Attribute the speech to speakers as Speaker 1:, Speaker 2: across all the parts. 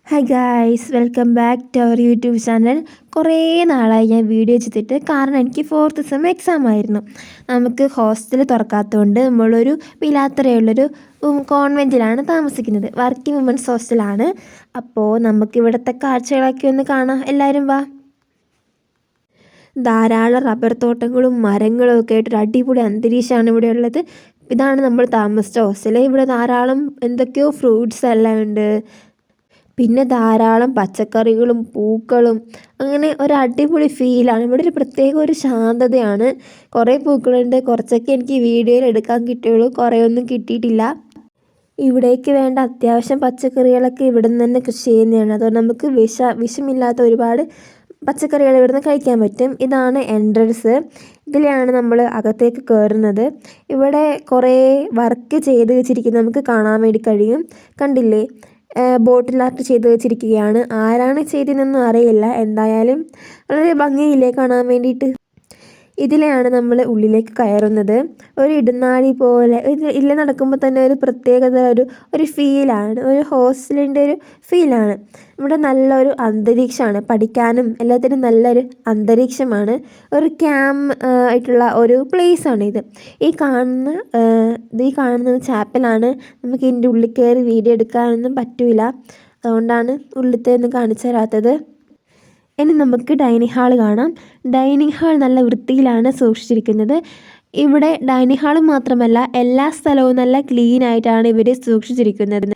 Speaker 1: Hi guys, welcome back to our YouTube channel. കുറേ നാളായി ഞാൻ വീഡിയോ ചെയ്തിട്ട്. കാരണം എനിക്ക് 4th സെം എക്സാം ആയിരുന്നു. നമുക്ക് ഹോസ്റ്റൽ തുറക്കാത്തതുകൊണ്ട് നമ്മളൊരു പിലാത്തറയുള്ളൊരു കോൺവെൻറ്റിലാണ് താമസിക്കുന്നത്. വർക്കിംഗ് വുമൻസ് ഹോസ്റ്റലാണ്. അപ്പോൾ നമുക്ക് ഇവിടുത്തെ കാഴ്ചകളൊക്കെ ഒന്ന് കാണാം. എല്ലാവരും വാ. ധാരാളം റബ്ബർ തോട്ടങ്ങളും മരങ്ങളും ഒക്കെ ആയിട്ടൊരു അടിപൊളി അന്തരീക്ഷമാണ് ഇവിടെ ഉള്ളത്. ഇതാണ് നമ്മൾ താമസിച്ച ഹോസ്റ്റൽ. ഇവിടെ ധാരാളം എന്തൊക്കെയോ ഫ്രൂട്ട്സ് എല്ലാം ഉണ്ട്. പിന്നെ ധാരാളം പച്ചക്കറികളും പൂക്കളും, അങ്ങനെ ഒരു അടിപൊളി ഫീലാണ്. ഇവിടെ ഒരു പ്രത്യേക ഒരു ശാന്തതയാണ്. കുറേ പൂക്കളുണ്ട്. കുറച്ചൊക്കെ എനിക്ക് വീഡിയോയിൽ എടുക്കാൻ കിട്ടിയുള്ളൂ, കുറേയൊന്നും കിട്ടിയിട്ടില്ല. ഇവിടേക്ക് വേണ്ട അത്യാവശ്യം പച്ചക്കറികളൊക്കെ ഇവിടെ നിന്ന് തന്നെ കൃഷി ചെയ്യുന്നതാണ്. അതുകൊണ്ട് നമുക്ക് വിഷമില്ലാത്ത ഒരുപാട് പച്ചക്കറികൾ ഇവിടുന്ന് കഴിക്കാൻ പറ്റും. ഇതാണ് എൻട്രൻസ്. ഇതിലാണ് നമ്മൾ അകത്തേക്ക് കയറുന്നത്. ഇവിടെ കുറേ വർക്ക് ചെയ്ത് വെച്ചിരിക്കുന്നത് നമുക്ക് കാണാൻ വേണ്ടി കഴിയും. കണ്ടില്ലേ, ബോട്ടിൽ ആർട്ട് ചെയ്ത് വെച്ചിരിക്കുകയാണ്. ആരാണ് ചെയ്തതെന്നൊന്നും അറിയില്ല. എന്തായാലും വളരെ ഭംഗിയില്ലേ കാണാൻ വേണ്ടിയിട്ട്. ഇതിലെയാണ് നമ്മൾ ഉള്ളിലേക്ക് കയറുന്നത്. ഒരു ഇടനാഴി പോലെ ഇതിൽ നടക്കുമ്പോൾ തന്നെ ഒരു പ്രത്യേകത, ഒരു ഫീലാണ്, ഒരു ഹോസ്റ്റലിൻ്റെ ഒരു ഫീലാണ്. ഇവിടെ നല്ലൊരു അന്തരീക്ഷമാണ്. പഠിക്കാനും എല്ലാത്തിനും നല്ലൊരു അന്തരീക്ഷമാണ്. ഒരു ആയിട്ടുള്ള ഒരു പ്ലേസാണിത്. ഈ കാണുന്നത് ചാപ്പലാണ്. നമുക്ക് ഇതിൻ്റെ ഉള്ളിൽ കയറി വീഡിയോ എടുക്കാനൊന്നും പറ്റില്ല. അതുകൊണ്ടാണ് ഉള്ളിലത്തെ ഒന്നും കാണിച്ചു തരാത്തത്. ഇനി നമുക്ക് ഡൈനിങ് ഹാൾ കാണാം. ഡൈനിങ് ഹാൾ നല്ല വൃത്തിയിലാണ് സൂക്ഷിച്ചിരിക്കുന്നത്. ഇവിടെ ഡൈനിങ് ഹാൾ മാത്രമല്ല, എല്ലാ സ്ഥലവും നല്ല ക്ലീൻ ആയിട്ടാണ് ഇവർ സൂക്ഷിച്ചിരിക്കുന്നത്.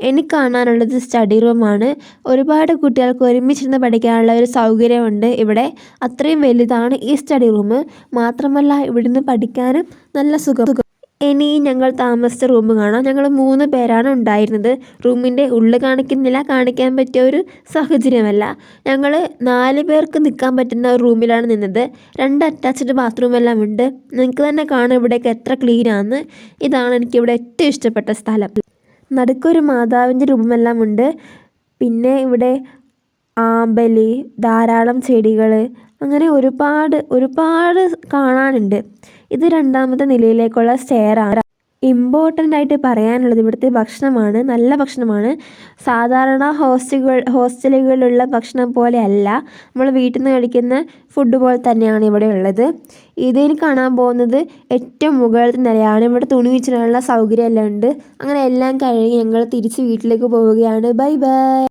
Speaker 1: എനിക്ക് കാണാനുള്ളത് സ്റ്റഡി റൂമാണ്. ഒരുപാട് കുട്ടികൾക്ക് ഒരുമിച്ചിരുന്ന് പഠിക്കാനുള്ള ഒരു സൗകര്യമുണ്ട് ഇവിടെ. അത്രയും വലുതാണ് ഈ സ്റ്റഡി റൂം. മാത്രമല്ല ഇവിടുന്ന് പഠിക്കാനും നല്ല സുഖം. ഇനി ഞങ്ങൾ താമസിച്ച റൂം കാണാം. ഞങ്ങൾ 3 പേരാണ് ഉണ്ടായിരുന്നത്. റൂമിൻ്റെ ഉള്ളിൽ കാണിക്കുന്നില്ല, കാണിക്കാൻ പറ്റിയ ഒരു സാഹചര്യമല്ല. ഞങ്ങൾ 4 പേർക്ക് നിൽക്കാൻ പറ്റുന്ന ഒരു റൂമിലാണ് നിന്നത്. 2 അറ്റാച്ച്ഡ് ബാത്റൂമെല്ലാം ഉണ്ട്. നിങ്ങൾക്ക് തന്നെ കാണാം ഇവിടേക്ക് എത്ര ക്ലീനാണ്. ഇതാണ് എനിക്കിവിടെ ഏറ്റവും ഇഷ്ടപ്പെട്ട സ്ഥലം. നടുക്കൊരു മാതാവിൻ്റെ രൂപമെല്ലാം ഉണ്ട്. പിന്നെ ഇവിടെ ആമ്പല്, ധാരാളം ചെടികൾ, അങ്ങനെ ഒരുപാട് കാണാനുണ്ട്. ഇത് 2ാമത്തെ നിലയിലേക്കുള്ള സ്റ്റെയറാണ്. ഇമ്പോർട്ടൻ്റ് ആയിട്ട് പറയാനുള്ളത് ഇവിടുത്തെ ഭക്ഷണമാണ്. നല്ല ഭക്ഷണമാണ്. സാധാരണ ഹോസ്റ്റലുകളിലുള്ള ഭക്ഷണം പോലെ അല്ല. നമ്മൾ വീട്ടിൽ നിന്ന് കഴിക്കുന്ന ഫുഡ് പോലെ തന്നെയാണ് ഇവിടെ ഉള്ളത്. ഇതിന് കാണാൻ പോകുന്നത് ഏറ്റവും മുകളിലത്തെ നിലയാണ്. ഇവിടെ തുണി വെച്ചിട്ടുള്ള സൗകര്യം എല്ലാം ഉണ്ട്. അങ്ങനെ എല്ലാം കഴിഞ്ഞ് ഞങ്ങൾ തിരിച്ച് വീട്ടിലേക്ക് പോവുകയാണ്. Bye bye.